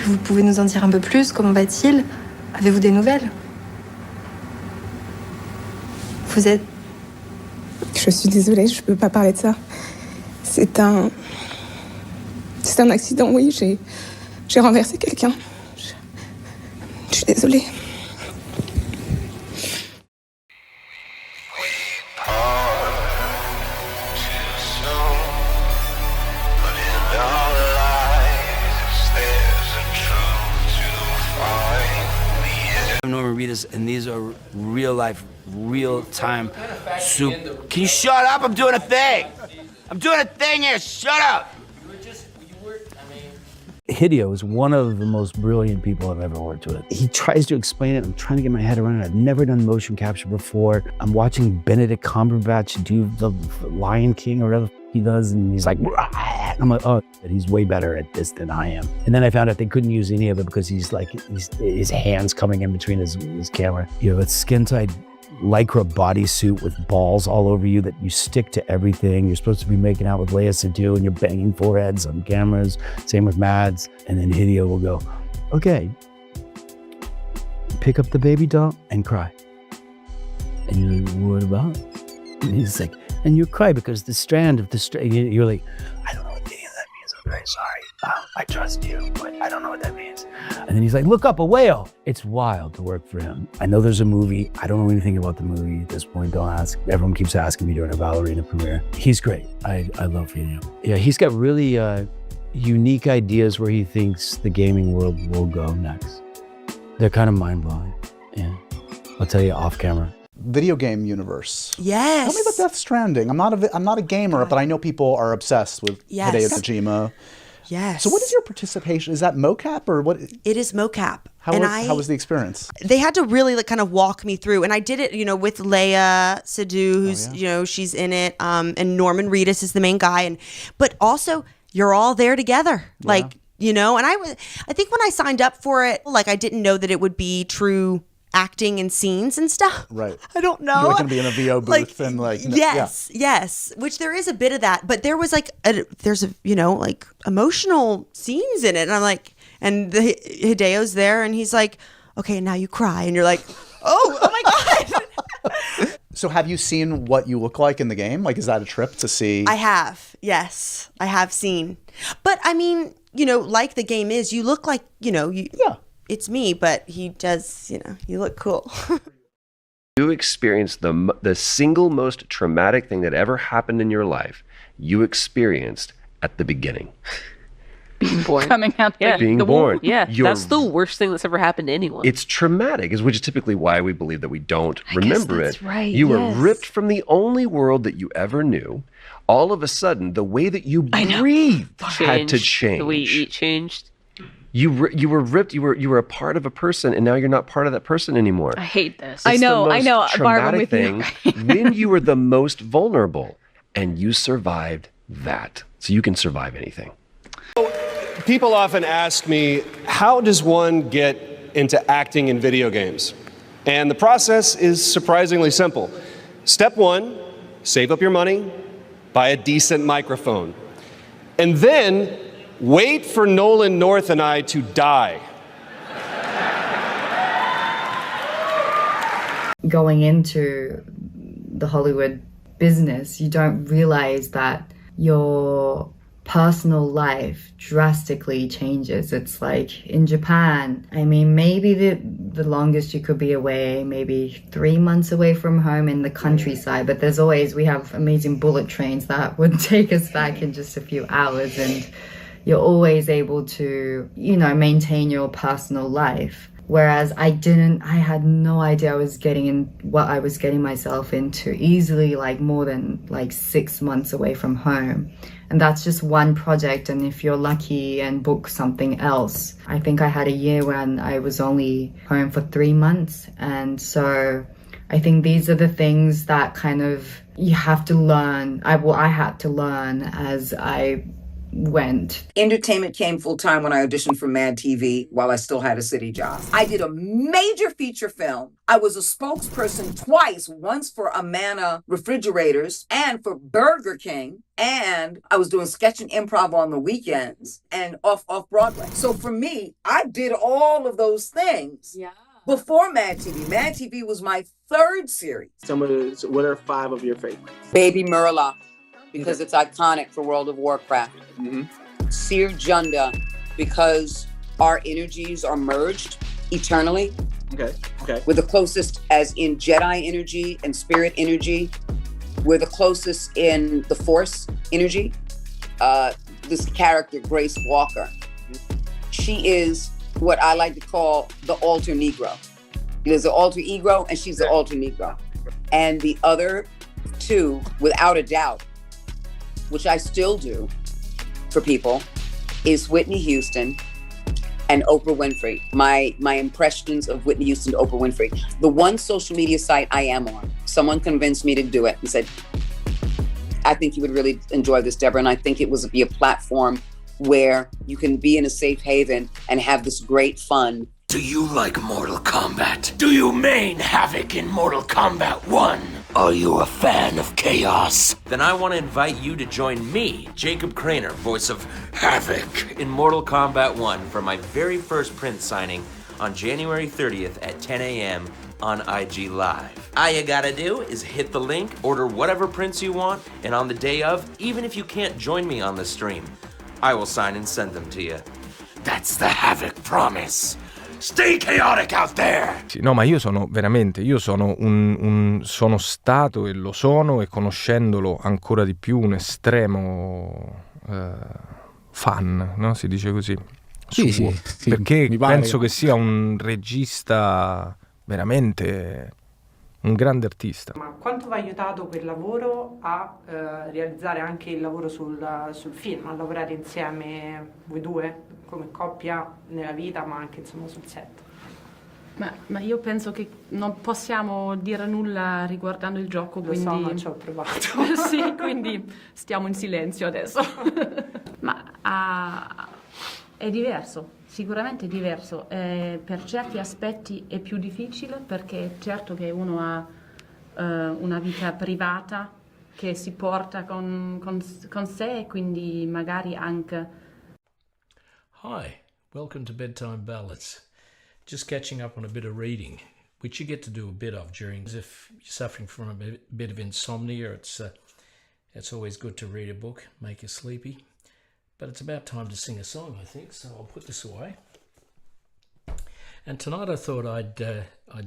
Vous pouvez nous en dire un peu plus? Comment va-t-il? Avez-vous des nouvelles? Vous êtes... Je suis désolée, je peux pas parler de ça. C'est un accident, oui. J'ai renversé quelqu'un. Je suis désolée. I'm Norman Reedus, and these are real-life, real-time soup. Can you shut up? I'm doing a thing! I'm doing a thing here! Shut up! Hideo is one of the most brilliant people I've ever worked with. He tries to explain it. I'm trying to get my head around it. I've never done motion capture before. I'm watching Benedict Cumberbatch do the Lion King or whatever he does, and he's like, "Rah!" I'm like, oh, he's way better at this than I am. And then I found out they couldn't use any of it because he's his hands coming in between his camera. You have a skin-tight Lycra bodysuit with balls all over you that you stick to everything. You're supposed to be making out with Léa Seydoux and you're banging foreheads on cameras. Same with Mads. And then Hideo will go, okay, pick up the baby doll and cry. And you're like, what about? And he's like, and you cry because the strand of the you're like, I don't know what any of that means. I'm very sorry. I trust you, but I don't know what that means. And then he's like, look up, a whale. It's wild to work for him. I know there's a movie. I don't know anything about the movie at this point. Don't ask. Everyone keeps asking me during a ballerina premiere. He's great. I love Hideo. Yeah, he's got really unique ideas where he thinks the gaming world will go next. They're kind of mind-blowing. Yeah, I'll tell you off camera. Video game universe. Yes. Tell me about Death Stranding. I'm not a gamer, but I know people are obsessed with Hideo Kojima. Yes. So what is your participation? Is that mocap or what? It is mocap. How was the experience? They had to really kind of walk me through, and I did it, with Léa Seydoux, who's she's in it, and Norman Reedus is the main guy, but also you're all there together, and I think when I signed up for it, I didn't know that it would be true acting and scenes and stuff. Right. I don't know. You're going to be in a VO booth yes, which there is a bit of that, but there was there's emotional scenes in it, and I'm like, and Hideo's there, and he's like, okay, now you cry, and you're like, oh my god. So have you seen what you look like in the game? Is that a trip to see? I have, yes, I have seen, but I mean, like the game is, you look like, it's me, but he does, you look cool. You experienced the single most traumatic thing that ever happened in your life. You experienced at the beginning. Being born. Coming out. Yeah. Being born. Yeah, that's the worst thing that's ever happened to anyone. It's traumatic, which is typically why we believe that we don't remember it. Right. You were ripped from the only world that you ever knew. All of a sudden, the way that you breathed had to change. The way you eat changed. You were ripped. You were a part of a person, and now you're not part of that person anymore. I hate this. It's the most traumatic thing when you were the most vulnerable, and you survived that. So you can survive anything. People often ask me, how does one get into acting in video games? And the process is surprisingly simple. Step one, save up your money, buy a decent microphone, and then wait for Nolan North and I to die. Going into the Hollywood business, you don't realize that your personal life drastically changes. It's like in Japan, I mean, maybe the longest you could be away, maybe 3 months away from home in the countryside, but we have amazing bullet trains that would take us back in just a few hours, and you're always able to, maintain your personal life. Whereas I had no idea I was getting myself into, easily more than 6 months away from home. And that's just one project. And if you're lucky and book something else, I think I had a year when I was only home for 3 months. And so I think these are the things that kind of you have to learn. I had to learn as I went. Entertainment came full time when I auditioned for Mad TV while I still had a city job. I did a major feature film. I was a spokesperson twice, once for Amana Refrigerators and for Burger King. And I was doing sketch and improv on the weekends and off Broadway. So for me, I did all of those things. Yeah. Before Mad TV. Mad TV was my third series. What are 5 of your favorites? Baby Murloc, because it's iconic for World of Warcraft. Seer Junda, because our energies are merged eternally. Okay. We're the closest, as in Jedi energy and spirit energy. We're the closest in the Force energy. This character, Grace Walker, she is what I like to call the alter Negro. There's the alter ego and she's the alter Negro. And the other 2, without a doubt, which I still do for people, is Whitney Houston and Oprah Winfrey. My impressions of Whitney Houston to Oprah Winfrey. The one social media site I am on, someone convinced me to do it and said, I think you would really enjoy this, Deborah. And I think it was be a platform where you can be in a safe haven and have this great fun. Do you like Mortal Kombat? Do you main Havoc in Mortal Kombat 1? Are you a fan of chaos? Then I want to invite you to join me, Jacob Craner, voice of Havoc, in Mortal Kombat 1 for my very first print signing on January 30th at 10 a.m. on IG Live. All you gotta do is hit the link, order whatever prints you want, and on the day of, even if you can't join me on the stream, I will sign and send them to you. That's the Havoc promise. Stay chaotic out there! No, ma io sono sono stato e lo sono, e conoscendolo ancora di più, un estremo fan, no? Si dice così. Sì, perché penso che sia un regista veramente un grande artista. Ma quanto vi ha aiutato quel lavoro a realizzare anche il lavoro sul film, a lavorare insieme voi due come coppia nella vita, ma anche insomma sul set? Ma io penso che non possiamo dire nulla riguardando il gioco, Lo quindi... so, non ci ho provato. Sì, quindi stiamo in silenzio adesso. È diverso, sicuramente diverso. Per certi aspetti è più difficile, perché certo che uno ha una vita privata che si porta con sé, e quindi magari anche... Hi, welcome to Bedtime Ballads. Just catching up on a bit of reading, which you get to do a bit of during. If you're suffering from a bit of insomnia, it's always good to read a book, make you sleepy. But it's about time to sing a song, I think, so I'll put this away. And tonight I thought I'd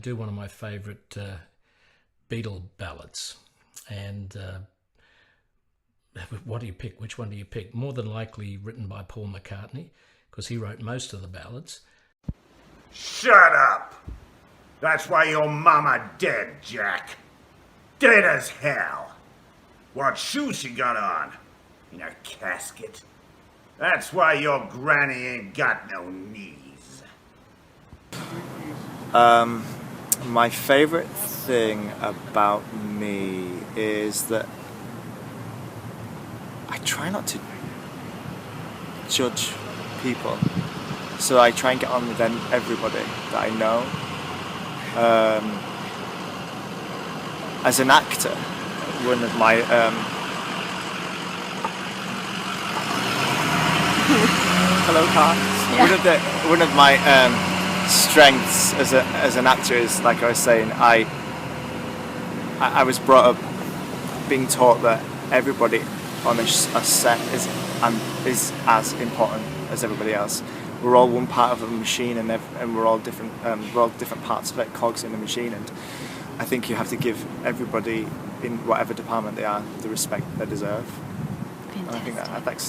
do one of my favourite Beatle ballads. And what do you pick? Which one do you pick? More than likely written by Paul McCartney, because he wrote most of the ballads. Shut up! That's why your mama dead, Jack. Dead as hell. What shoes she got on? In a casket? That's why your granny ain't got no knees. My favorite thing about me is that I try not to judge people. So I try and get on with everybody that I know. As an actor, one of my hello, car. Yeah. One of my strengths as an actor is, like I was saying, I was brought up being taught that everybody on a set is as important as everybody else. We're all one part of a machine, and we're all different. We're all different parts of it, cogs in the machine. And I think you have to give everybody, in whatever department they are, the respect they deserve. And I think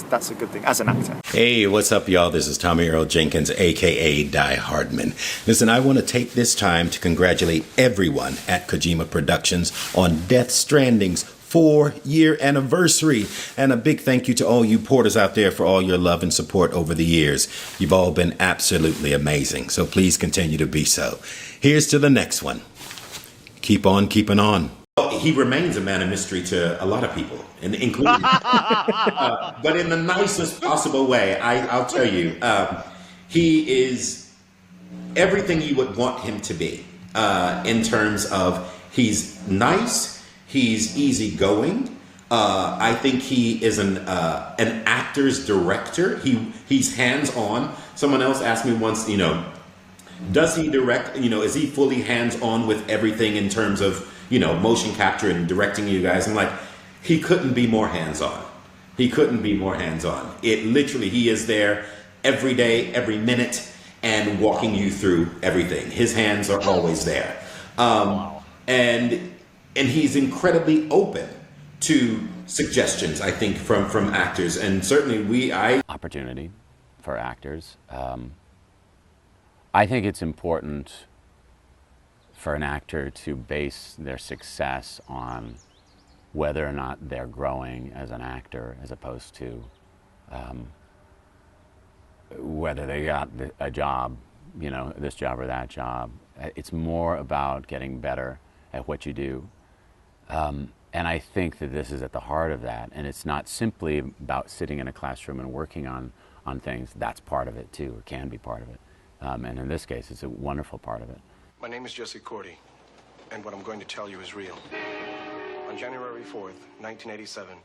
that's a good thing as an actor. Hey, what's up, y'all? This is Tommie Earl Jenkins, aka Die-Hardman. Listen, I want to take this time to congratulate everyone at Kojima Productions on Death Stranding's 4-year anniversary, and a big thank you to all you porters out there for all your love and support over the years. You've all been absolutely amazing, so please continue to be so. Here's to the next one. Keep on keeping on. he remains a man of mystery to a lot of people, and including but in the nicest possible way. I'll tell you, he is everything you would want him to be, in terms of he's nice, he's easygoing. I think he is an actor's director. He's hands-on. Someone else asked me once, does he direct, is he fully hands-on with everything in terms of, motion capture and directing you guys? I'm like, he couldn't be more hands-on. He couldn't be more hands-on. It literally, he is there every day, every minute, and walking you through everything. His hands are always there. And he's incredibly open to suggestions, I think, from actors. And certainly opportunity for actors. I think it's important for an actor to base their success on whether or not they're growing as an actor, as opposed to whether they got a job, this job or that job. It's more about getting better at what you do. And I think that this is at the heart of that. And it's not simply about sitting in a classroom and working on things. That's part of it too, or can be part of it. And in this case, it's a wonderful part of it. My name is Jesse Corti, and what I'm going to tell you is real. On January 4th, 1987,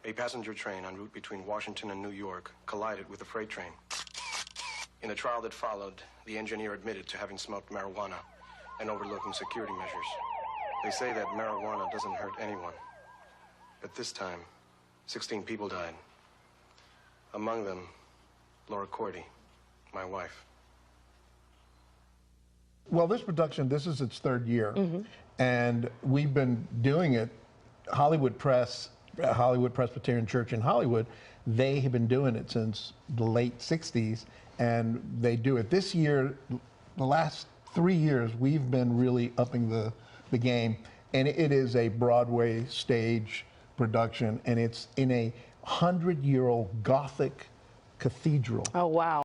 a passenger train en route between Washington and New York collided with a freight train. In the trial that followed, the engineer admitted to having smoked marijuana and overlooking security measures. They say that marijuana doesn't hurt anyone. But this time, 16 people died. Among them, Laura Corti, my wife. Well, this production, this is its third year. And we've been doing it. Hollywood Presbyterian Church in Hollywood, they have been doing it since the late 60s. And they do it. This year, the last 3 years, we've been really upping the game. And it is a Broadway stage production, and it's in a 100-year-old Gothic cathedral. Oh, wow.